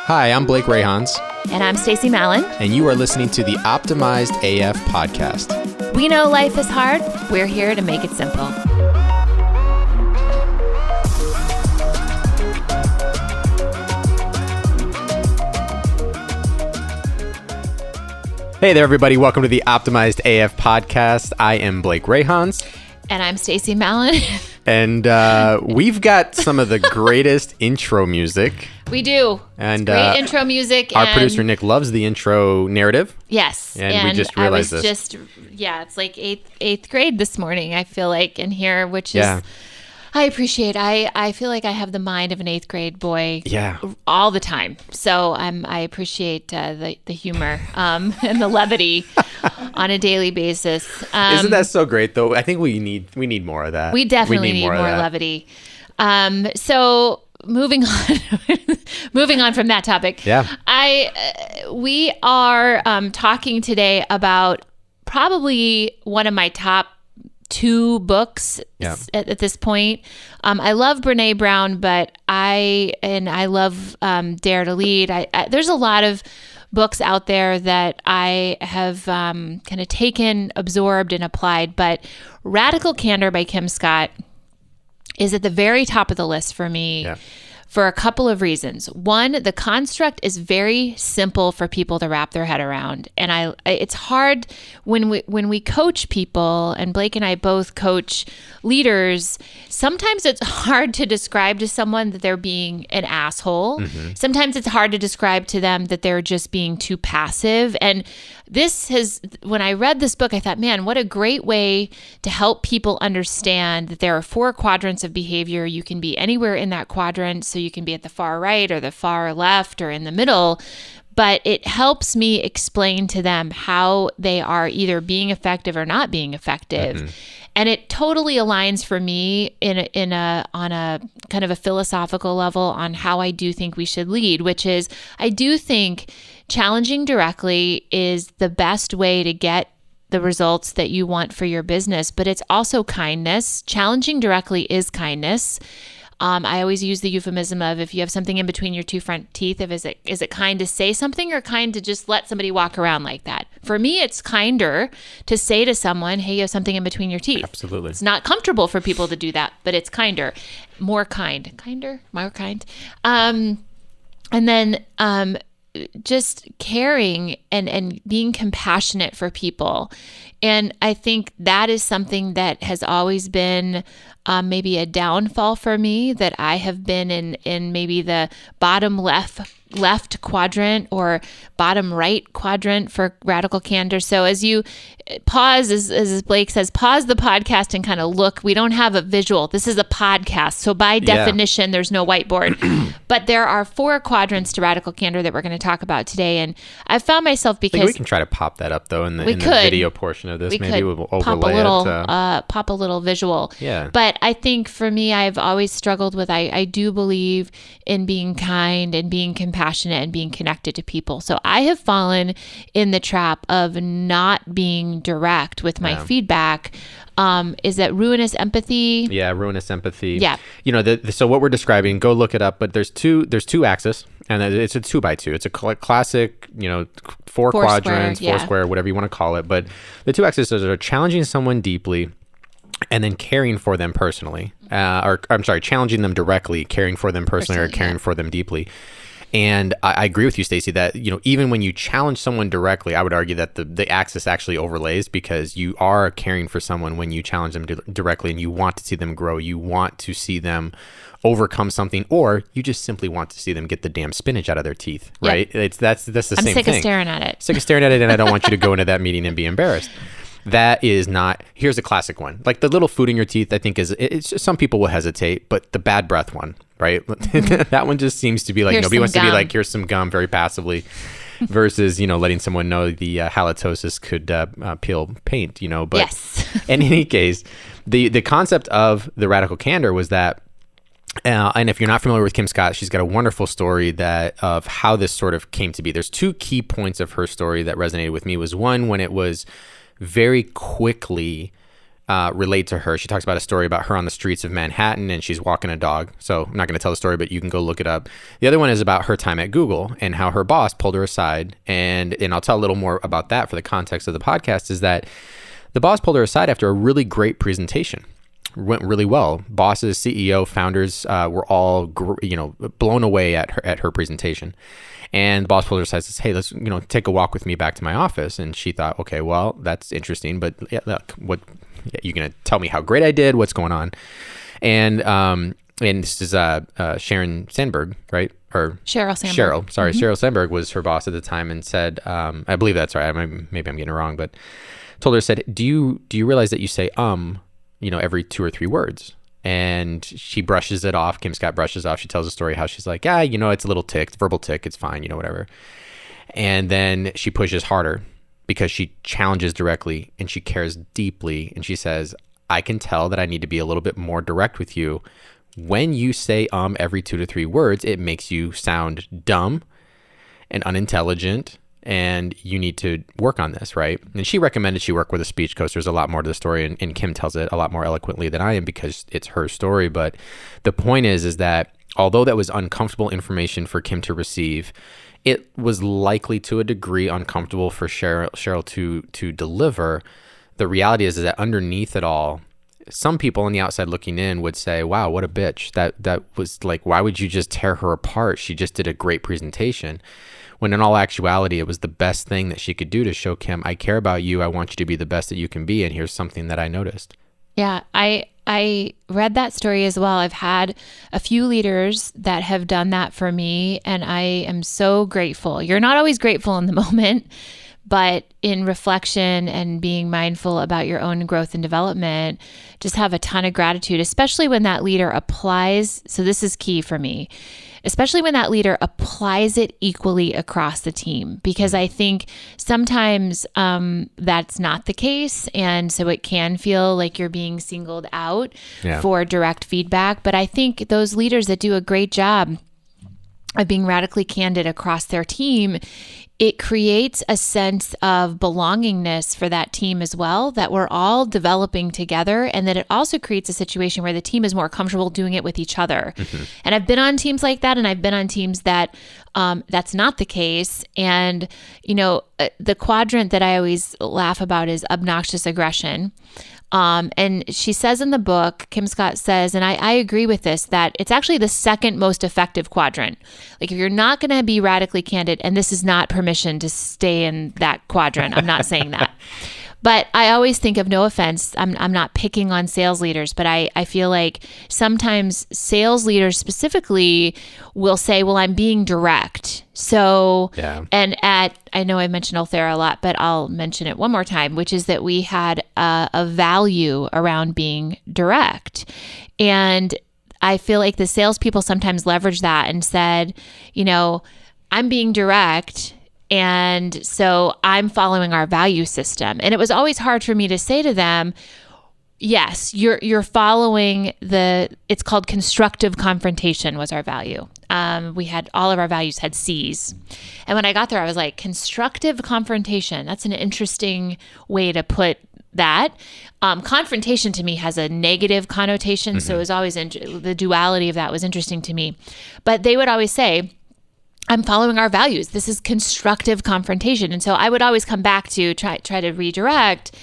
Hi, I'm Blake Rayhans. And I'm Stacey Mallon. And you are listening to the Optimized AF podcast. We know life is hard. We're here to make it simple. Hey there, everybody. Welcome to the Optimized AF podcast. I am Blake Rayhans. And I'm Stacey Mallon. And we've got some of the greatest intro music. We do. And great intro music. Our producer Nick loves the intro narrative. Yes. And we just realized this. It's like eighth grade this morning, I feel like, in here, which is, I appreciate. I feel like I have the mind of an eighth grade boy all the time. So I appreciate the humor and the levity on a daily basis. Isn't that so great, though? I think we need more of that. We definitely need more levity. So moving on from that topic. Yeah. We are talking today about probably one of my top two books at this point. I love Brene Brown, but I love Dare to Lead. There's a lot of books out there that I have kind of taken, absorbed, and applied, but Radical Candor by Kim Scott is at the very top of the list for me. Yeah. For a couple of reasons. One, the construct is very simple for people to wrap their head around. And it's hard when we coach people, and Blake and I both coach leaders, sometimes it's hard to describe to someone that they're being an asshole. Mm-hmm. Sometimes it's hard to describe to them that they're just being too passive. And when I read this book, I thought, man, what a great way to help people understand that there are 4 quadrants of behavior. You can be anywhere in that quadrant. So you can be at the far right or the far left or in the middle. But it helps me explain to them how they are either being effective or not being effective. Mm-hmm. And it totally aligns for me on a kind of a philosophical level on how I do think we should lead, which is I do think challenging directly is the best way to get the results that you want for your business, but it's also kindness. Challenging directly is kindness. I always use the euphemism of if you have something in between your 2 front teeth, is it kind to say something or kind to just let somebody walk around like that? For me, it's kinder to say to someone, hey, you have something in between your teeth. Absolutely. It's not comfortable for people to do that, but it's kinder. More kind. And then just caring and being compassionate for people. And I think that is something that has always been maybe a downfall for me, that I have been in maybe the bottom left quadrant or bottom right quadrant for Radical Candor. So as you pause, as Blake says, pause the podcast and kind of look. We don't have a visual. This is a podcast. So by definition, there's no whiteboard. But there are 4 quadrants to Radical Candor that we're going to talk about today. And I found myself because... we can try to pop that up, though, in the video portion of this. Maybe we'll overlay pop a little visual. Yeah. But I think for me, I've always struggled with, I do believe in being kind and being compassionate and being connected to people. So I have fallen in the trap of not being direct with my feedback. Is that ruinous empathy? Yeah, ruinous empathy. Yeah. So what we're describing, go look it up, but there's two axes, and it's a 2x2. It's a classic, 4 quadrants, square, 4 square, whatever you want to call it. But the 2 axes are challenging someone deeply and then caring for them personally. Challenging them directly, caring for them personally or caring for them deeply. And I agree with you, Stacey, that even when you challenge someone directly, I would argue that the axis actually overlays, because you are caring for someone when you challenge them directly, and you want to see them grow. You want to see them overcome something, or you just simply want to see them get the damn spinach out of their teeth, right? Yep. That's the same thing. I'm sick of staring at it. Sick of staring at it, and I don't want you to go into that meeting and be embarrassed. That is not. Here's a classic one. Like the little food in your teeth, I think it's just, some people will hesitate, but the bad breath one, right? Mm-hmm. That one just seems to be like, nobody wants to be like, here's some gum very passively, versus, letting someone know the halitosis could peel paint, but yes. In any case, the concept of the Radical Candor was that, and if you're not familiar with Kim Scott, she's got a wonderful story of how this sort of came to be. There's 2 key points of her story that resonated with me. Was one, when it was very quickly relate to her. She talks about a story about her on the streets of Manhattan, and she's walking a dog. So I'm not going to tell the story, but you can go look it up. The other one is about her time at Google and how her boss pulled her aside. And I'll tell a little more about that for the context of the podcast, is that the boss pulled her aside after a really great presentation. Went really well. Bosses, CEO, founders were all blown away at her presentation. And the boss pulled her aside and says, "Hey, let's take a walk with me back to my office." And she thought, "Okay, well, that's interesting, but yeah, look, what you're gonna tell me how great I did? What's going on?" And this is Sharon Sandberg, right? Or Sheryl Sandberg. Sheryl Sandberg was her boss at the time, and said, I believe that's right. Maybe I'm getting it wrong, but told her, said, "Do you realize that you say every 2 or 3 words?" And she brushes it off. Kim Scott brushes off. She tells a story how she's like, it's a little tick, verbal tick. It's fine, whatever. And then she pushes harder because she challenges directly and she cares deeply. And she says, "I can tell that I need to be a little bit more direct with you. When you say every 2 to 3 words, it makes you sound dumb and unintelligent, and you need to work on this," right? And she recommended she work with a speech coach. There's a lot more to the story, and Kim tells it a lot more eloquently than I am because it's her story. But the point is that although that was uncomfortable information for Kim to receive, it was likely to a degree uncomfortable for Sheryl to deliver. The reality is that underneath it all, some people on the outside looking in would say, "Wow, what a bitch. That was like, why would you just tear her apart? She just did a great presentation." When in all actuality, it was the best thing that she could do to show Kim, "I care about you. I want you to be the best that you can be. And here's something that I noticed." Yeah, I read that story as well. I've had a few leaders that have done that for me, and I am so grateful. You're not always grateful in the moment, but in reflection and being mindful about your own growth and development, just have a ton of gratitude, especially when that leader applies. So this is key for me. Especially when that leader applies it equally across the team, because I think sometimes that's not the case. And so it can feel like you're being singled out for direct feedback. But I think those leaders that do a great job of being radically candid across their team, it creates a sense of belongingness for that team as well, that we're all developing together, and that it also creates a situation where the team is more comfortable doing it with each other. Mm-hmm. And I've been on teams like that, and I've been on teams that that's not the case. And, the quadrant that I always laugh about is obnoxious aggression. And she says in the book, Kim Scott says, and I agree with this, that it's actually the second most effective quadrant. Like if you're not going to be radically candid, and this is not permission to stay in that quadrant, I'm not saying that. But I always think of, no offense, I'm not picking on sales leaders, but I feel like sometimes sales leaders specifically will say, "Well, I'm being direct." So, and I know I mentioned Althera a lot, but I'll mention it one more time, which is that we had a value around being direct. And I feel like the salespeople sometimes leverage that and said, "I'm being direct, and so I'm following our value system." And it was always hard for me to say to them, yes, you're following it's called constructive confrontation was our value. We had all of our values had C's. And when I got there, I was like, constructive confrontation. That's an interesting way to put that. Confrontation to me has a negative connotation. Mm-hmm. So it was always, the duality of that was interesting to me. But they would always say, "I'm following our values. This is constructive confrontation." And so I would always come back to try to redirect.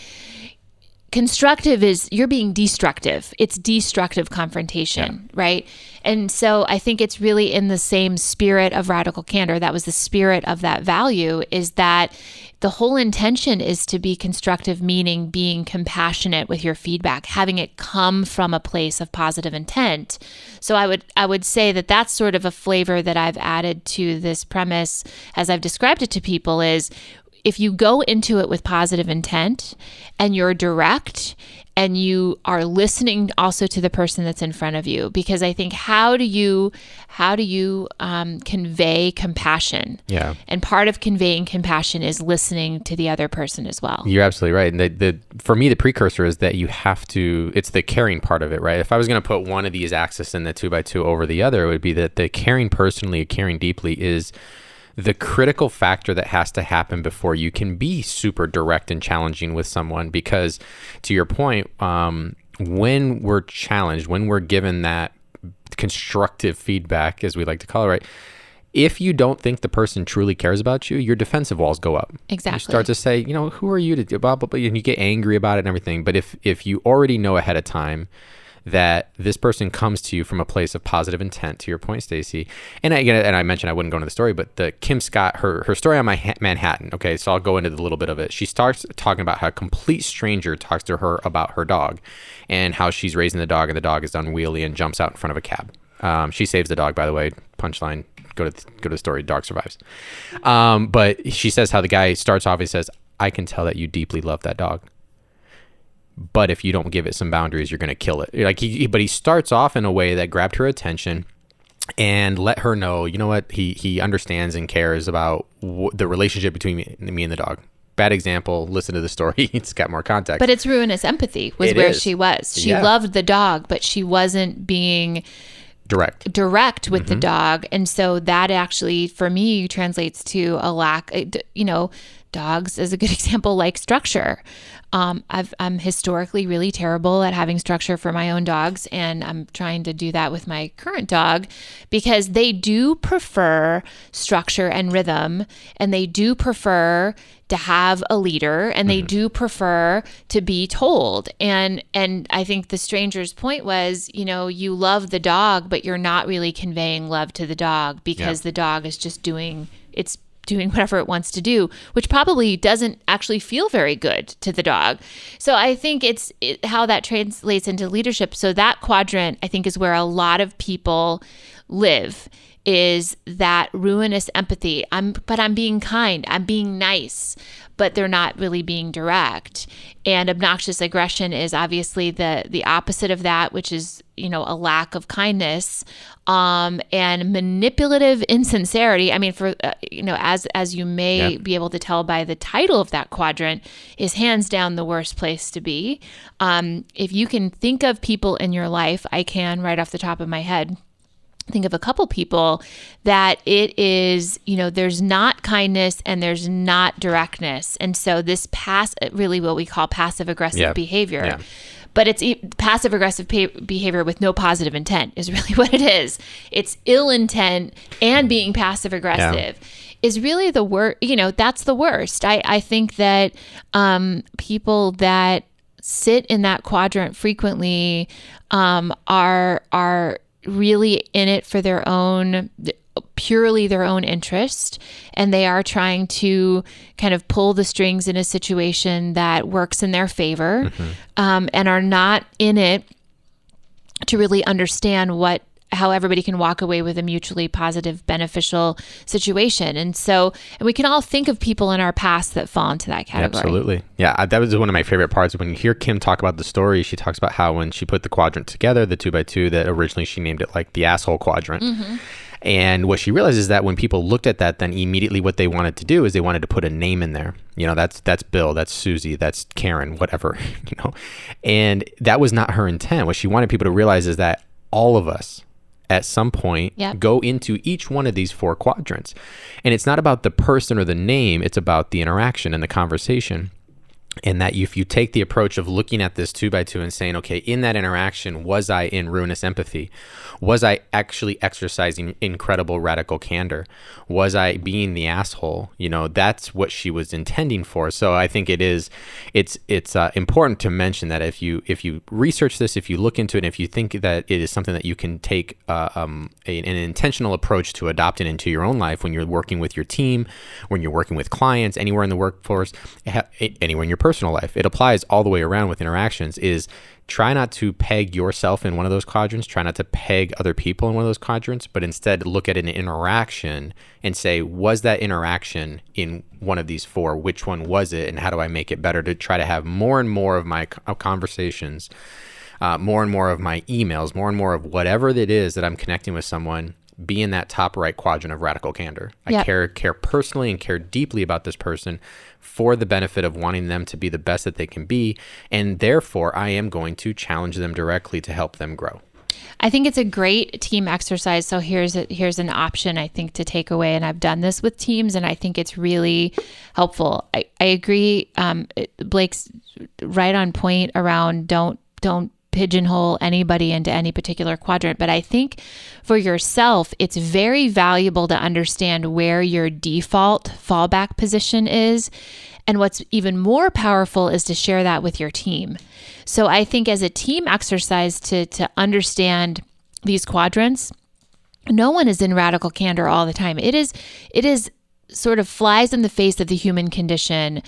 Constructive is you're being destructive. It's destructive confrontation, right? And so I think it's really in the same spirit of radical candor. That was the spirit of that value, is that the whole intention is to be constructive, meaning being compassionate with your feedback, having it come from a place of positive intent. So I would say that that's sort of a flavor that I've added to this premise as I've described it to people is, if you go into it with positive intent and you're direct and you are listening also to the person that's in front of you, because I think how do you convey compassion? Yeah. And part of conveying compassion is listening to the other person as well. You're absolutely right. And for me, the precursor is that you have to, it's the caring part of it, right? If I was going to put one of these axes in the 2x2 over the other, it would be that the caring personally, caring deeply is the critical factor that has to happen before you can be super direct and challenging with someone. Because to your point, when we're challenged, when we're given that constructive feedback, as we like to call it, right? If you don't think the person truly cares about you, your defensive walls go up. Exactly. You start to say, who are you to do blah, blah, blah, and you get angry about it and everything. But if you already know ahead of time that this person comes to you from a place of positive intent, to your point, Stacy, and I mentioned I wouldn't go into the story, but the Kim Scott, her story on Manhattan. Okay, so I'll go into a little bit of it. She starts talking about how a complete stranger talks to her about her dog and how she's raising the dog, and the dog is unwieldy and jumps out in front of a cab. She saves the dog, by the way. Punchline. Go to the story. Dog survives. But she says how the guy starts off. He says, "I can tell that you deeply love that dog, but if you don't give it some boundaries, you're going to kill it." But he starts off in a way that grabbed her attention and let her know, you know what, he understands and cares about the relationship between me and the dog. Bad example. Listen to the story. It's got more context. But it's ruinous empathy was where she was. She loved the dog, but she wasn't being direct with the dog. And so that actually, for me, translates to a lack, dogs is a good example, like structure. I'm historically really terrible at having structure for my own dogs, and I'm trying to do that with my current dog because they do prefer structure and rhythm, and they do prefer to have a leader, and they do prefer to be told. And I think the stranger's point was, you love the dog, but you're not really conveying love to the dog because the dog is just doing whatever it wants to do, which probably doesn't actually feel very good to the dog. So I think it's how that translates into leadership. So that quadrant, I think, is where a lot of people live, is that ruinous empathy. I'm being kind, I'm being nice, but they're not really being direct. And obnoxious aggression is obviously the opposite of that, which is, a lack of kindness, and manipulative insincerity. I mean, for, as you may be able to tell by the title of that quadrant, is hands down the worst place to be. If you can think of people in your life, I can right off the top of my head think of a couple people that it is, there's not kindness and there's not directness. And so this really what we call passive aggressive behavior. Yeah. But it's passive aggressive behavior with no positive intent is really what it is. It's ill intent and being passive aggressive is really the worst. That's the worst. I think that people that sit in that quadrant frequently are really in it for purely their own interest, and they are trying to kind of pull the strings in a situation that works in their favor, and are not in it to really understand how everybody can walk away with a mutually positive, beneficial situation. And we can all think of people in our past that fall into that category. Absolutely. Yeah, that was one of my favorite parts. When you hear Kim talk about the story, she talks about how when she put the quadrant together, the 2x2, that originally she named it like the asshole quadrant. And what she realized is that when people looked at that, then immediately what they wanted to do is they wanted to put a name in there. That's Bill, that's Susie, that's Karen, whatever, And that was not her intent. What she wanted people to realize is that all of us, at some point, go into each one of these four quadrants. And it's not about the person or the name, it's about the interaction and the conversation. And that if you take the approach of looking at this 2x2 and saying, okay, in that interaction, was I in ruinous empathy? Was I actually exercising incredible radical candor? Was I being the asshole? That's what she was intending for. So I think it's important to mention that if you research this, if you look into it, and if you think that it is something that you can take an intentional approach to adopt it into your own life when you're working with your team, when you're working with clients, anywhere in the workforce, anywhere in your personal life, it applies all the way around with interactions, is try not to peg yourself in one of those quadrants, try not to peg other people in one of those quadrants, but instead look at an interaction and say, was that interaction in one of these four? Which one was it? And how do I make it better to try to have more and more of my conversations, more and more of my emails, more and more of whatever it is that I'm connecting with someone, be in that top right quadrant of radical candor. I care personally and care deeply about this person for the benefit of wanting them to be the best that they can be. And therefore, I am going to challenge them directly to help them grow. I think it's a great team exercise. So here's an option I think to take away. And I've done this with teams, and I think it's really helpful. I agree. Blake's right on point around don't pigeonhole anybody into any particular quadrant. But I think for yourself, it's very valuable to understand where your default fallback position is. And what's even more powerful is to share that with your team. So I think as a team exercise to understand these quadrants, no one is in radical candor all the time. It is sort of flies in the face of the human condition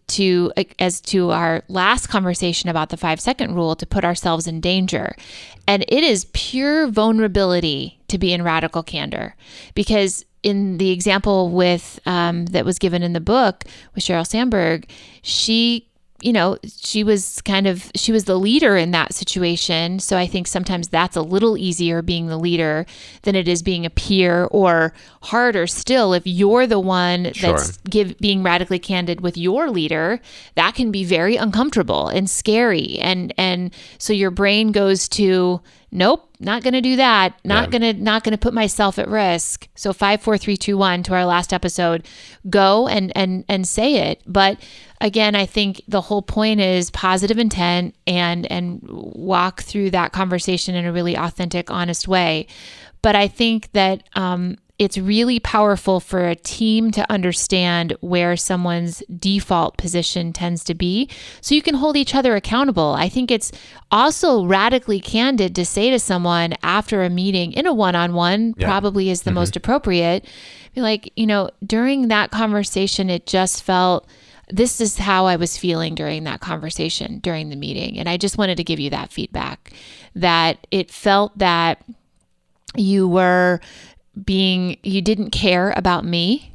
to as to our last conversation about the 5-second rule, to put ourselves in danger. And it is pure vulnerability to be in radical candor, because in the example with that was given in the book with Sheryl Sandberg, she was the leader in that situation. So I think sometimes that's a little easier being the leader than it is being a peer, or harder still, if you're the one that's being radically candid with your leader, that can be very uncomfortable and scary. And so your brain goes to, nope, not going to do that. Not going to put myself at risk. So 5, 4, 3, 2, 1 to our last episode, go and say it. But again, I think the whole point is positive intent and walk through that conversation in a really authentic, honest way. But I think that it's really powerful for a team to understand where someone's default position tends to be, so you can hold each other accountable. I think it's also radically candid to say to someone after a meeting in a one-on-one, probably is the most appropriate. Be like, during that conversation, it just felt, this is how I was feeling during that conversation, during the meeting. And I just wanted to give you that feedback, that it felt that you didn't care about me,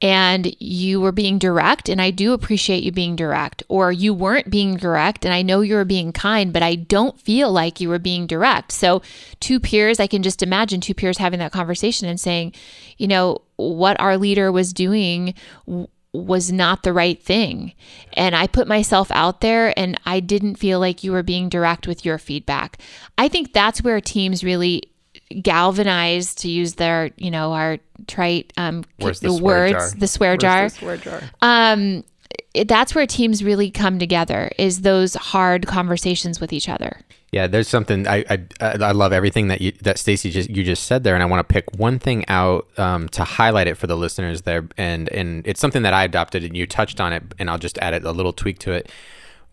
and you were being direct. And I do appreciate you being direct. Or you weren't being direct, and I know you were being kind, but I don't feel like you were being direct. So two peers, I can just imagine two peers having that conversation and saying, what our leader was doing was not the right thing. And I put myself out there, and I didn't feel like you were being direct with your feedback. I think that's where teams really galvanize, to use their, our trite the swear jar. That's where teams really come together, is those hard conversations with each other. Yeah, there's something I love everything that Stacey you just said there, and I want to pick one thing out to highlight it for the listeners there, and it's something that I adopted, and you touched on it, and I'll just add a little tweak to it.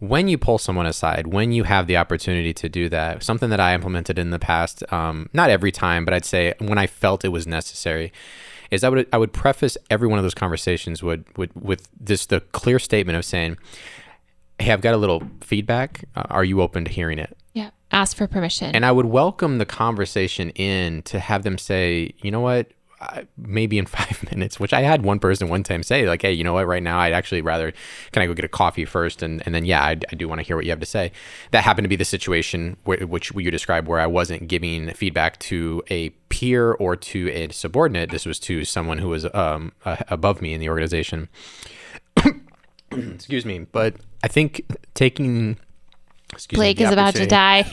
When you pull someone aside, when you have the opportunity to do that, something that I implemented in the past, not every time, but I'd say when I felt it was necessary, is I would preface every one of those conversations with the clear statement of saying, hey, I've got a little feedback. Are you open to hearing it? Yeah. Ask for permission. And I would welcome the conversation in to have them say, you know what? Maybe in 5 minutes, which I had one person one time say, like, hey, you know what, right now I'd actually rather, can I go get a coffee first? And then, I do want to hear what you have to say. That happened to be the situation which you described, where I wasn't giving feedback to a peer or to a subordinate. This was to someone who was above me in the organization. Excuse me. But I think Blake is about to die.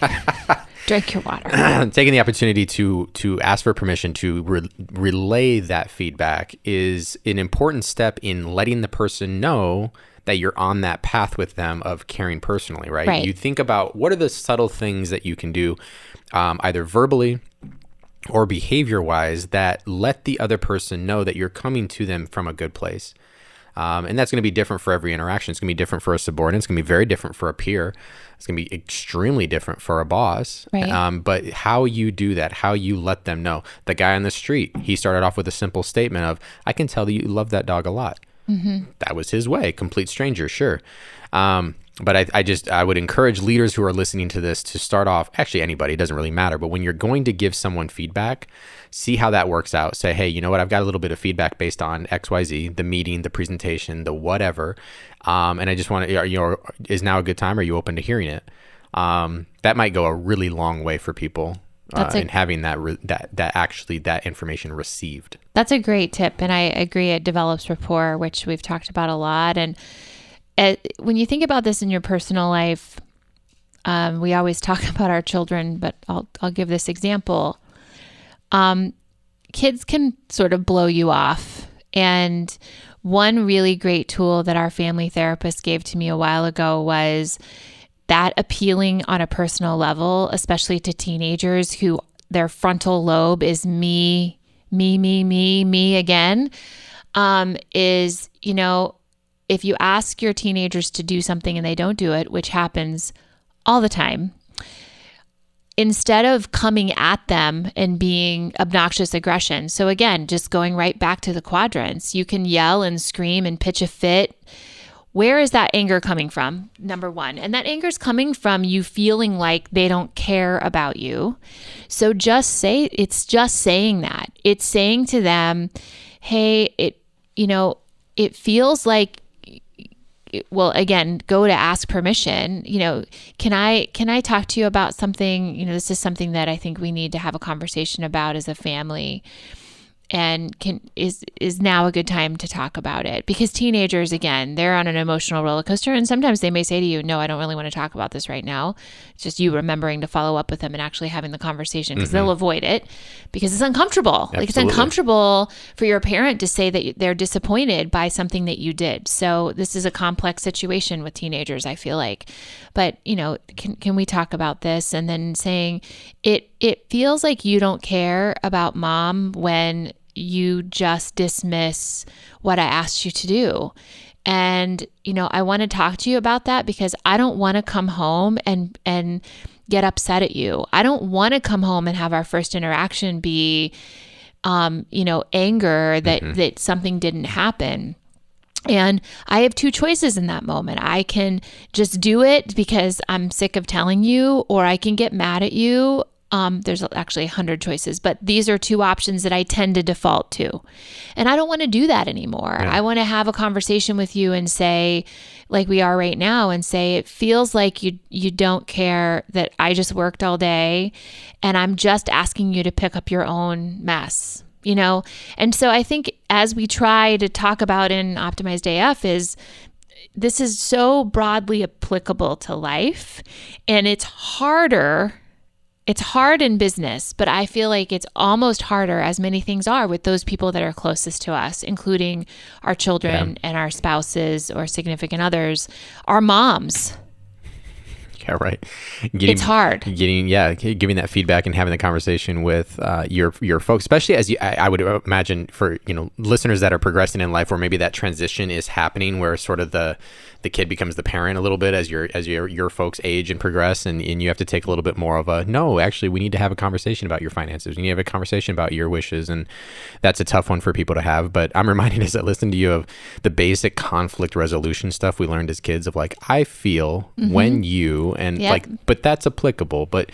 Drink your water. Taking the opportunity to ask for permission to relay that feedback is an important step in letting the person know that you're on that path with them of caring personally, right? You think about, what are the subtle things that you can do, either verbally or behavior-wise, that let the other person know that you're coming to them from a good place. And that's going to be different for every interaction. It's going to be different for a subordinate. It's going to be very different for a peer. It's going to be extremely different for a boss. Right. But how you do that, how you let them know. The guy on the street, he started off with a simple statement of, I can tell that you love that dog a lot. Mm-hmm. That was his way. Complete stranger, sure. But I would encourage leaders who are listening to this to start off, actually anybody, it doesn't really matter, but when you're going to give someone feedback, see how that works out. Say, hey, you know what, I've got a little bit of feedback based on XYZ, the meeting, the presentation, the whatever. And I just want to, is now a good time? Are you open to hearing it? That might go a really long way for people in having that information received. That's a great tip. And I agree, it develops rapport, which we've talked about a lot. And when you think about this in your personal life, we always talk about our children, but I'll give this example. Kids can sort of blow you off. And one really great tool that our family therapist gave to me a while ago was that appealing on a personal level, especially to teenagers who their frontal lobe is me again, is, if you ask your teenagers to do something and they don't do it, which happens all the time, instead of coming at them and being obnoxious aggression. So again, just going right back to the quadrants, you can yell and scream and pitch a fit. Where is that anger coming from? Number one. And that anger is coming from you feeling like they don't care about you. So it's just saying that. It's saying to them, hey, it feels like, well, again, go to ask permission. Can I talk to you about something? This is something that I think we need to have a conversation about as a family. And is now a good time to talk about it? Because teenagers, again, they're on an emotional roller coaster, and sometimes they may say to you, no, I don't really want to talk about this right now. It's just you remembering to follow up with them and actually having the conversation, because they'll avoid it because it's uncomfortable. Absolutely. Like, it's uncomfortable for your parent to say that they're disappointed by something that you did. So this is a complex situation with teenagers, I feel like. But, can we talk about this? And then saying it feels like you don't care about mom when you just dismiss what I asked you to do. And, I want to talk to you about that because I don't want to come home and get upset at you. I don't want to come home and have our first interaction be, anger that something didn't happen. And I have two choices in that moment. I can just do it because I'm sick of telling you, or I can get mad at you. There's actually 100 choices, but these are two options that I tend to default to. And I don't want to do that anymore. Yeah. I want to have a conversation with you and say, like we are right now, and say, it feels like you don't care that I just worked all day and I'm just asking you to pick up your own mess. And so I think as we try to talk about in Optimized AF this is so broadly applicable to life, and it's harder. It's hard in business, but I feel like it's almost harder, as many things are, with those people that are closest to us, including our children and our spouses or significant others, our moms. Yeah, right. It's hard. Giving that feedback and having the conversation with your folks, especially as I would imagine for listeners that are progressing in life, where maybe that transition is happening, where sort of the kid becomes the parent a little bit as your folks age and progress, and you have to take a little bit more of a, no, actually we need to have a conversation about your finances. We need to have a conversation about your wishes, and that's a tough one for people to have. But I'm reminded as I listen to you of the basic conflict resolution stuff we learned as kids of like, I feel when you, and but that's applicable. But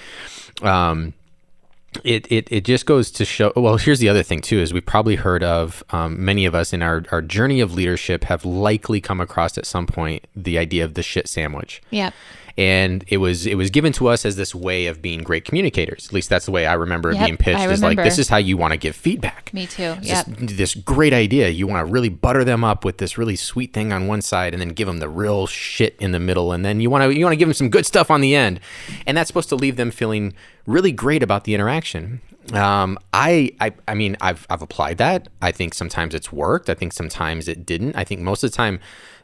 it just goes to show, well, here's the other thing too, is we've probably heard of, many of us in our journey of leadership have likely come across at some point the idea of the shit sandwich. Yeah. And it was given to us as this way of being great communicators. At least that's the way I remember it being pitched. Is like, this is how you want to give feedback. Me too. This great idea. You want to really butter them up with this really sweet thing on one side, and then give them the real shit in the middle, and then you want to give them some good stuff on the end, and that's supposed to leave them feeling really great about the interaction. I mean, I've applied that. I think sometimes it's worked. I think sometimes it didn't. I think most of the time,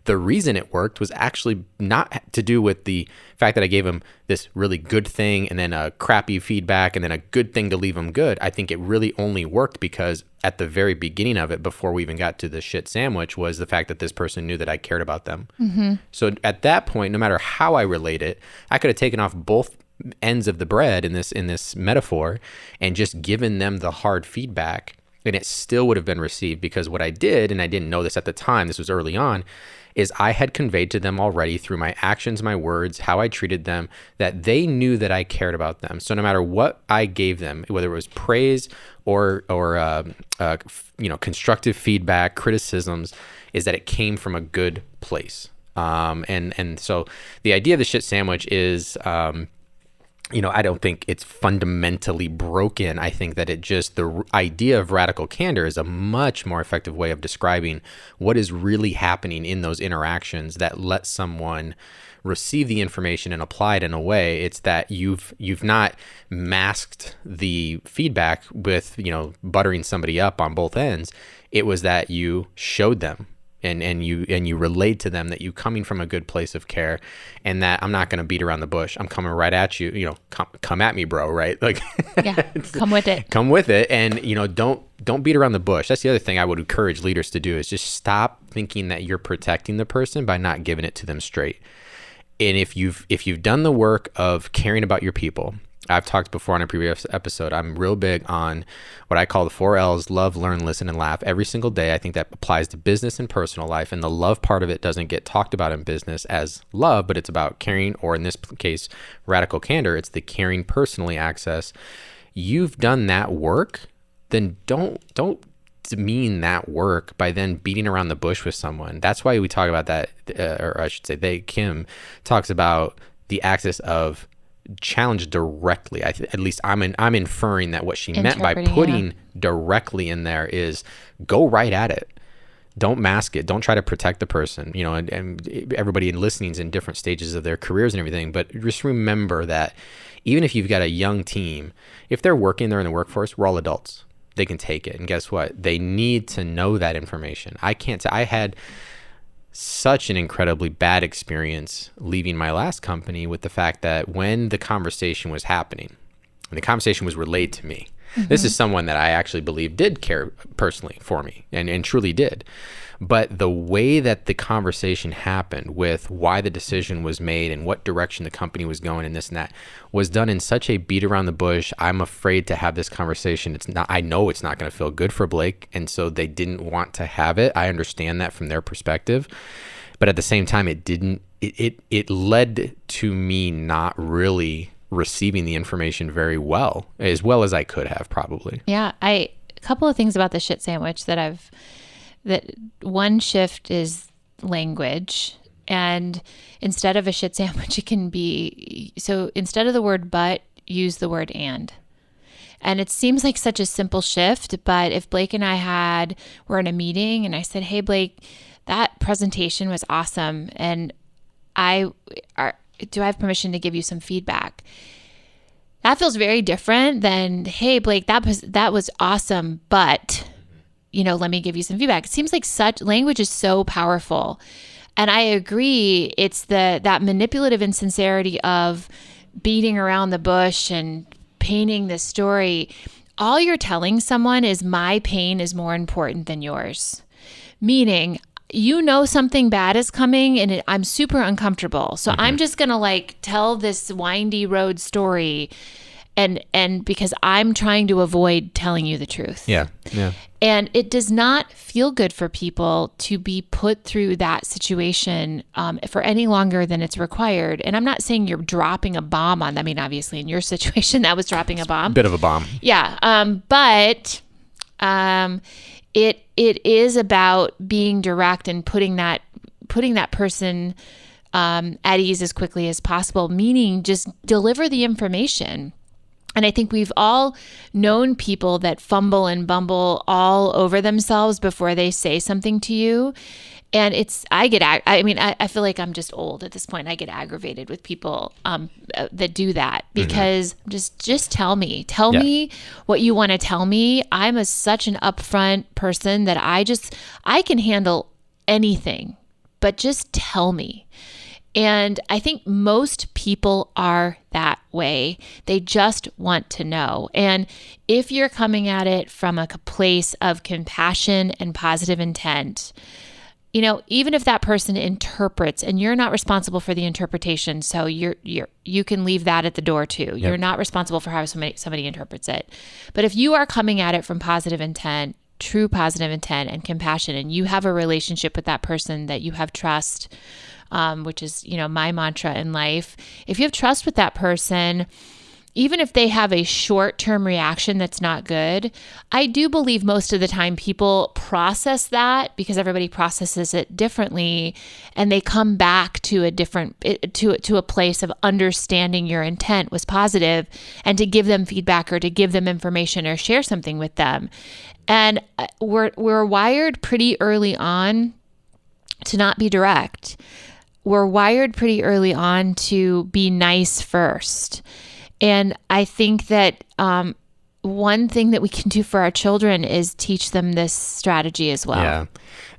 the reason it worked was actually not to do with the fact that I gave them this really good thing and then a crappy feedback and then a good thing to leave them good. I think it really only worked because at the very beginning of it, before we even got to the shit sandwich, was the fact that this person knew that I cared about them. Mm-hmm. So at that point, no matter how I relate it, I could have taken off both ends of the bread in this metaphor and just given them the hard feedback, and it still would have been received, because what I did, and I didn't know this at the time, this was early on, is I had conveyed to them already through my actions, my words, how I treated them, that they knew that I cared about them. So no matter what I gave them, whether it was praise or constructive feedback, criticisms, is that it came from a good place. And so the idea of the shit sandwich is I don't think it's fundamentally broken. I think that the idea of radical candor is a much more effective way of describing what is really happening in those interactions that let someone receive the information and apply it in a way. It's that you've not masked the feedback with, buttering somebody up on both ends. It was that you showed them and you relayed to them that you coming from a good place of care, and that I'm not going to beat around the bush. I'm coming right at you. Come at me, bro. Right? Like, yeah, come with it. Come with it, and don't beat around the bush. That's the other thing I would encourage leaders to do, is just stop thinking that you're protecting the person by not giving it to them straight. And if you've done the work of caring about your people, I've talked before on a previous episode, I'm real big on what I call the 4 L's: love, learn, listen, and laugh, every single day. I think that applies to business and personal life. And the love part of it doesn't get talked about in business as love, but it's about caring, or in this case, radical candor. It's the caring personally access. You've done that work, then don't demean that work by then beating around the bush with someone. That's why we talk about that, or I should say Kim talks about the axis of challenge directly. At least I'm inferring that what she meant by putting directly in there is go right at it. Don't mask it. Don't try to protect the person. And everybody in listening is in different stages of their careers and everything. But just remember that even if you've got a young team, if they're in the workforce, we're all adults. They can take it. And guess what? They need to know that information. I had such an incredibly bad experience leaving my last company with the fact that when the conversation was happening, and the conversation was relayed to me, this is someone that I actually believe did care personally for me and truly did. But the way that the conversation happened with why the decision was made and what direction the company was going and this and that was done in such a beat around the bush. I'm afraid to have this conversation. I know it's not going to feel good for Blake. And so they didn't want to have it. I understand that from their perspective. But at the same time, it led to me not really receiving the information very well as I could have probably. Yeah. A couple of things about the shit sandwich that one shift is language. And instead of a shit sandwich, it can be, so instead of the word but, use the word and. And it seems like such a simple shift, but if Blake and I were in a meeting and I said, hey, Blake, that presentation was awesome. And do I have permission to give you some feedback? That feels very different than, hey, Blake, that was awesome, but let me give you some feedback. It seems like such language is so powerful. And I agree. It's that manipulative insincerity of beating around the bush and painting this story. All you're telling someone is my pain is more important than yours. Meaning, something bad is coming and I'm super uncomfortable. So I'm just going to tell this windy road story and because I'm trying to avoid telling you the truth. Yeah. Yeah. And it does not feel good for people to be put through that situation for any longer than it's required. And I'm not saying you're dropping a bomb on them. I mean, obviously in your situation, that was dropping a bomb. Bit of a bomb. Yeah. But it is about being direct and putting that person at ease as quickly as possible, meaning just deliver the information. And I think we've all known people that fumble and bumble all over themselves before they say something to you. And I feel like I'm just old at this point. I get aggravated with people that do that because just tell me what you want to tell me. I'm such an upfront person that I can handle anything, but just tell me. And I think most people are that way. They just want to know. And if you're coming at it from a place of compassion and positive intent, even if that person interprets and you're not responsible for the interpretation, so you can leave that at the door too. Yep. You're not responsible for how somebody interprets it. But if you are coming at it from positive intent, true positive intent and compassion, and you have a relationship with that person that you have trust, which is, my mantra in life. If you have trust with that person, even if they have a short-term reaction that's not good, I do believe most of the time people process that because everybody processes it differently, and they come back to a different to a place of understanding your intent was positive, and to give them feedback or to give them information or share something with them. And we're wired pretty early on to not be direct. We're wired pretty early on to be nice first. And I think that one thing that we can do for our children is teach them this strategy as well. Yeah.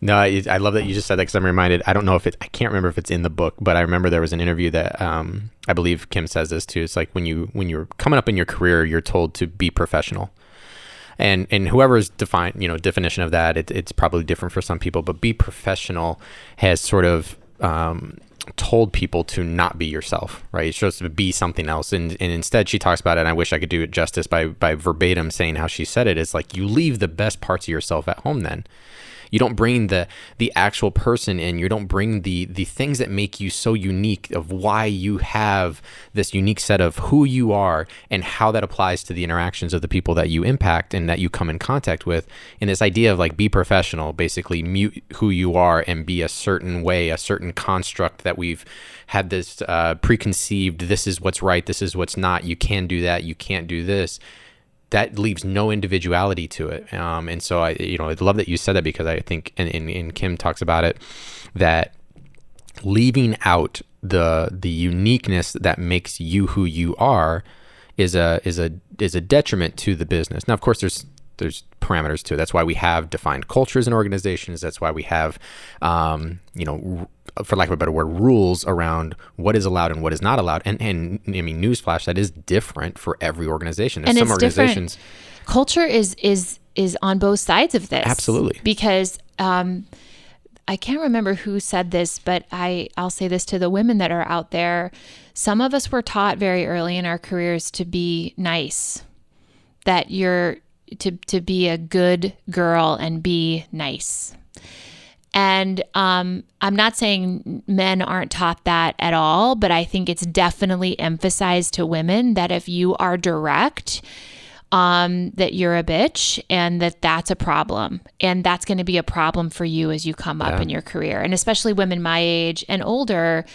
No, I love that you just said that, because I'm reminded, I can't remember if it's in the book, but I remember there was an interview that I believe Kim says this too. It's like when you're coming up in your career, you're told to be professional. And whoever's definition of that, it's probably different for some people, but be professional has sort of told people to not be yourself, right? You're supposed to be something else. And instead she talks about it, and I wish I could do it justice by verbatim saying how she said it. It's like, you leave the best parts of yourself at home then. You don't bring the actual person in. You don't bring the things that make you so unique, of why you have this unique set of who you are and how that applies to the interactions of the people that you impact and that you come in contact with. And this idea of like, be professional, basically mute who you are and be a certain way, a certain construct that we've had this preconceived, this is what's right, this is what's not, you can do that, you can't do this. That leaves no individuality to it. And so I love that you said that, because I think, and Kim talks about it, that leaving out the uniqueness that makes you who you are is a detriment to the business. Now, of course, there's parameters to it. That's why we have defined cultures in organizations. That's why we have, for lack of a better word, rules around what is allowed and what is not allowed. And I mean, newsflash, that is different for every organization. There's some organizations. Different. Culture is on both sides of this. Absolutely. Because I can't remember who said this, but I'll say this to the women that are out there. Some of us were taught very early in our careers to be nice, that you're to be a good girl and be nice. And I'm not saying men aren't taught that at all, but I think it's definitely emphasized to women that if you are direct, that you're a bitch, and that's a problem. And that's going to be a problem for you as you come up in your career. And especially women my age and older,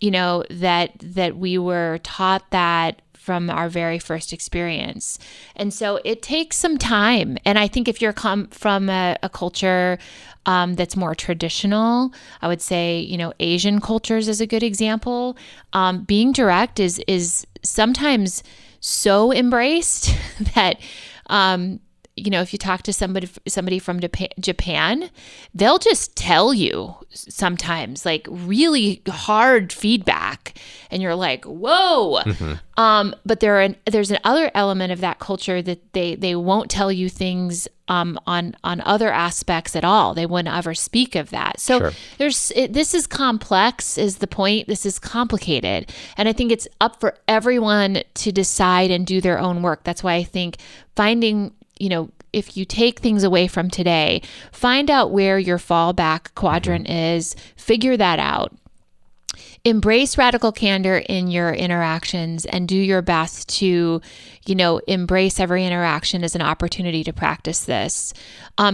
that we were taught that from our very first experience. And so it takes some time. And I think if you're come from a culture that's more traditional, I would say, Asian cultures is a good example. Being direct is sometimes so embraced that, if you talk to somebody from Japan, they'll just tell you sometimes like really hard feedback, and you're like, whoa. Mm-hmm. But there's another element of that culture that they won't tell you things on other aspects at all. They wouldn't ever speak of that. So sure. This is complex is the point. This is complicated. And I think it's up for everyone to decide and do their own work. That's why I think finding, if you take things away from today, find out where your fallback quadrant is, figure that out. Embrace radical candor in your interactions and do your best to, embrace every interaction as an opportunity to practice this.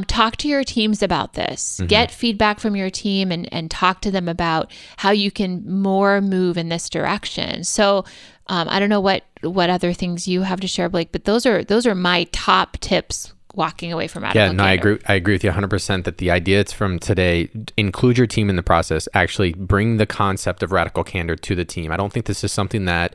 Talk to your teams about this. Mm-hmm. Get feedback from your team and talk to them about how you can more move in this direction. So I don't know what other things you have to share, Blake, but those are my top tips walking away from radical candor. I agree with you 100% that the idea from today, include your team in the process, actually bring the concept of radical candor to the team. I don't think this is something that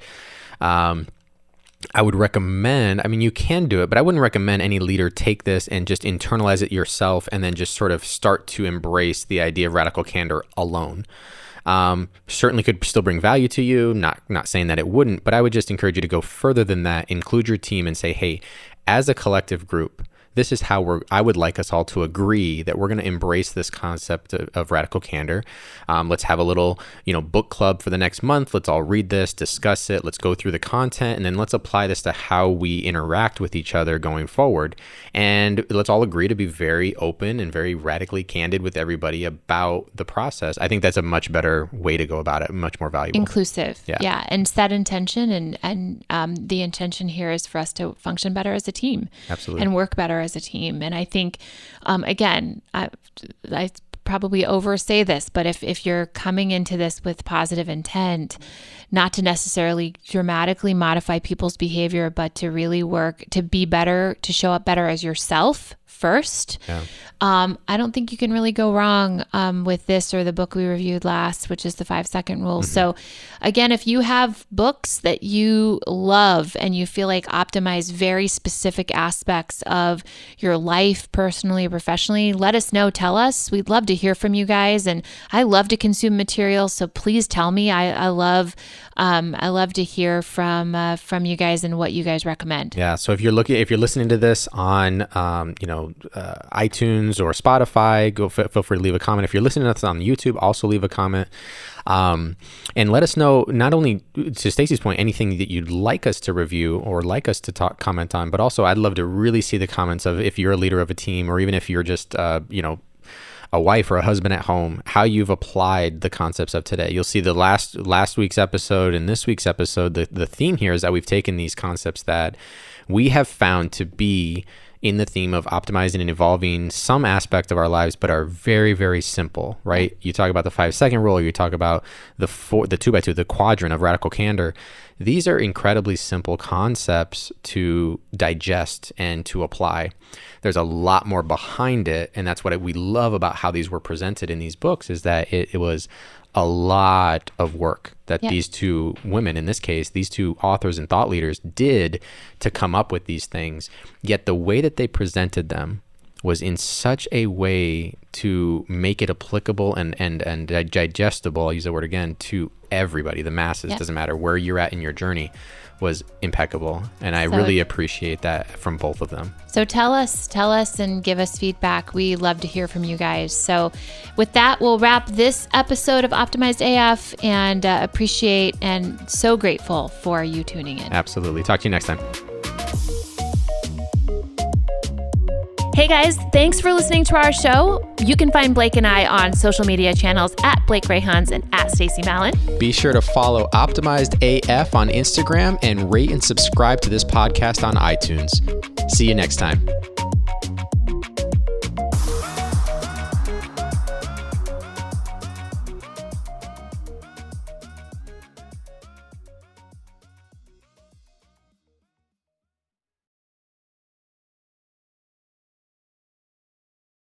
I would recommend. I mean, you can do it, but I wouldn't recommend any leader take this and just internalize it yourself and then just sort of start to embrace the idea of radical candor alone. Certainly could still bring value to you, not saying that it wouldn't, but I would just encourage you to go further than that, include your team and say, hey, as a collective group, this is how I would like us all to agree that we're going to embrace this concept of radical candor. Let's have a little, book club for the next month. Let's all read this, discuss it. Let's go through the content, and then let's apply this to how we interact with each other going forward. And let's all agree to be very open and very radically candid with everybody about the process. I think that's a much better way to go about it, much more valuable. Inclusive. Yeah. And set intention. And the intention here is for us to function better as a team. Absolutely. And work better as a team. And I think, again, I probably oversay this, but if you're coming into this with positive intent, not to necessarily dramatically modify people's behavior, but to really work to be better, to show up better as yourself first. Yeah. I don't think you can really go wrong with this or the book we reviewed last, which is the 5-second rule. Mm-hmm. So again, if you have books that you love and you feel like optimize very specific aspects of your life, personally or professionally, let us know. Tell us. We'd love to hear from you guys. And I love to consume material. So please tell me. I love to hear from you guys and what you guys recommend. Yeah. So if you're listening to this on, iTunes or Spotify, feel free to leave a comment. If you're listening to this on YouTube, also leave a comment. And let us know, not only to Stacey's point, anything that you'd like us to review or like us to comment on, but also I'd love to really see the comments of if you're a leader of a team, or even if you're just, a wife or a husband at home, how you've applied the concepts of today. You'll see the last week's episode and this week's episode, the theme here is that we've taken these concepts that we have found to be in the theme of optimizing and evolving some aspect of our lives, but are very, very simple, right? You talk about the 5-second rule, you talk about the 2x2, the quadrant of radical candor. These are incredibly simple concepts to digest and to apply. There's a lot more behind it, and that's what we love about how these were presented in these books, is that it was a lot of work that these two women, in this case, these two authors and thought leaders, did to come up with these things. Yet the way that they presented them was in such a way to make it applicable and digestible, I'll use the word again, to everybody, the masses. Doesn't matter where you're at in your journey, was impeccable. And I really appreciate that from both of them. So tell us and give us feedback. We love to hear from you guys. So with that, we'll wrap this episode of Optimized AF, and appreciate and so grateful for you tuning in. Absolutely. Talk to you next time. Hey guys, thanks for listening to our show. You can find Blake and I on social media channels at Blake Rayhans and at Stacey Mallon. Be sure to follow Optimized AF on Instagram and rate and subscribe to this podcast on iTunes. See you next time.